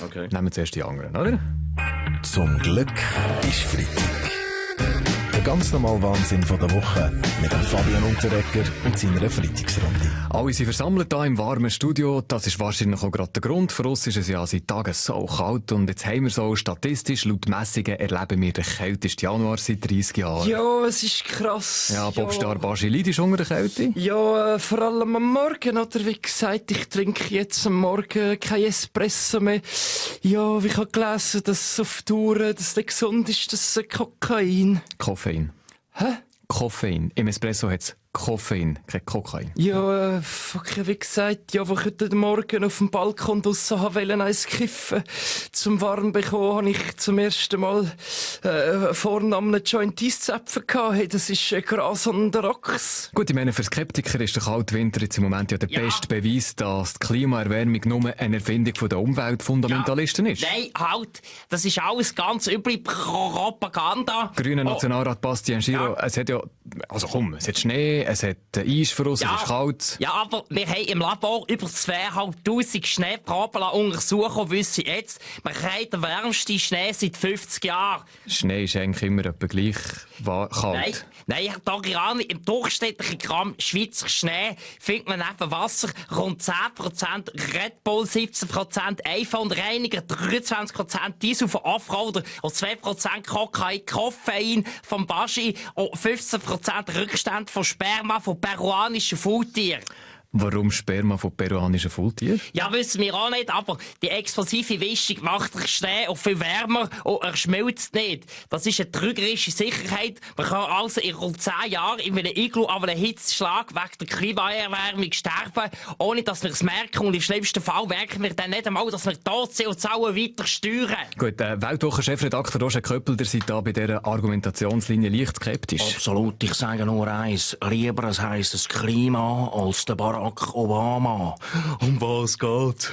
Okay. Nehmen wir zuerst die anderen, oder? Zum Glück ist Freitag. Der ganz normale Wahnsinn von der Woche mit dem Fabian Unterreger und seiner Freitagsrunde. Alle sind versammelt hier im warmen Studio. Das ist wahrscheinlich auch gerade der Grund. Für uns ist es ja seit Tagen so kalt. Und jetzt haben wir so statistisch, laut Messungen, erleben wir den kältesten Januar seit 30 Jahren. Ja, es ist krass. Ja, Popstar Baschi leidest unter der Kälte? Ja, vor allem am Morgen, oder? Wie gesagt, ich trinke jetzt am Morgen kein Espresso mehr. Ja, ich habe gelesen, dass auf Dauer das nicht gesund ist, das Kokain. Koffein. Hä? Koffein. Im Espresso hat es Koffein, kein Kokain. Ja, okay, wie gesagt, ja, wo ich heute Morgen auf dem Balkon draussen wollte eins kiffen. Zum warm bekommen habe ich zum ersten Mal Vornamen Joint Eiszapfen gehabt. Hey, das ist Gras und Rocks. Gut, ich meine, für Skeptiker ist der kalte Winter jetzt im Moment ja der beste Beweis, dass die Klimaerwärmung nur eine Erfindung der Umweltfundamentalisten ist. Nein, halt, das ist alles ganz übel Propaganda. Grüner Nationalrat Bastian Giro, es hat ja, also komm, es hat Schnee, es hat Eis für uns, es ist kalt. Ja, aber wir haben im Labor über 2500 Schneeproben untersuchen und wissen jetzt, man kriegt den wärmsten Schnee seit 50 Jahren. Schnee ist eigentlich immer etwa gleich kalt. Nein, da gerade im durchschnittlichen Gramm Schweizer Schnee findet man neben Wasser rund 10% Red Bull, 17% iPhone-Reiniger, 23% Diesel von Offroader und 2% Koffein vom Baschi und 15% Rückstände von Sperma von peruanischen Faultieren. Warum Sperma von peruanischen Faultieren? Ja, wissen wir auch nicht, aber die explosive Wischung macht den Schnee auch viel wärmer und er schmilzt nicht. Das ist eine trügerische Sicherheit. Man kann also in rund 10 Jahren in einem Iglu an einem Hitzeschlag wegen der Klimaerwärmung sterben, ohne dass wir es merken. Und im schlimmsten Fall merken wir dann nicht einmal, dass wir die CO2 weiter steuern. Gut, Weltwochen-Chefredakteur Roger Köppel, der seid da bei dieser Argumentationslinie leicht skeptisch. Absolut, ich sage nur eins. Lieber es heisst das Klima als der Barack Obama. Um was geht's?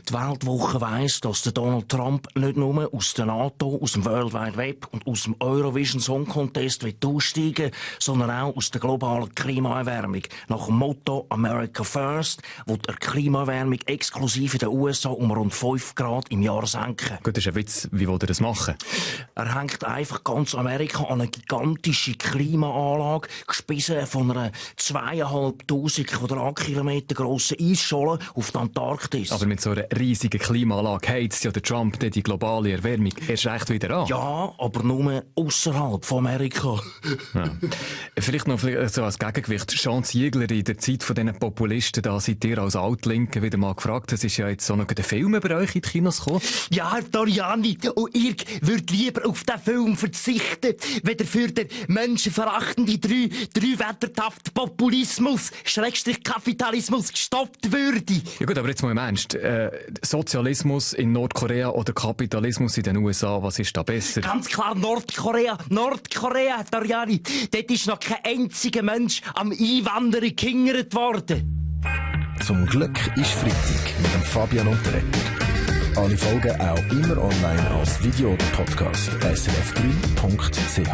Die Weltwoche weiss, dass der Donald Trump nicht nur aus der NATO, aus dem World Wide Web und aus dem Eurovision Song Contest aussteigen will, sondern auch aus der globalen Klimaerwärmung. Nach dem Motto America First will er die Klimaerwärmung exklusiv in den USA um rund 5 Grad im Jahr senken. Gut, das ist ein Witz. Wie will er das machen? Er hängt einfach ganz Amerika an eine gigantische Klimaanlage, gespissen von einer 2500 Quadratkilometer grossen Eisscholle auf der Antarktis. Aber mit so einer riesigen Klimaanlage heizt ja der Trump die globale Erwärmung erst recht wieder an. Ja, aber nur ausserhalb von Amerika. Ja. Vielleicht noch so als Gegengewicht. Sean Ziegler, in der Zeit von diesen Populisten, da seid ihr als Altlinke wieder mal gefragt, es ist ja jetzt so noch ein Film über euch in die Kinos gekommen. Ja, Doriani, und ich würde lieber auf diesen Film verzichten, weder für den menschenverachtenden drei-wetterhaften Populismus, Schrägstrich Kapitalismus gestoppt würde. Ja gut, aber jetzt mal im Ernst. Sozialismus in Nordkorea oder Kapitalismus in den USA, was ist da besser? Ganz klar Nordkorea, Doriani. Dort ist noch kein einziger Mensch am Einwanderung gehindert worden. Zum Glück ist Freitag mit dem Fabian Unterreger. Alle Folgen auch immer online als Video oder Podcast. srf3.ch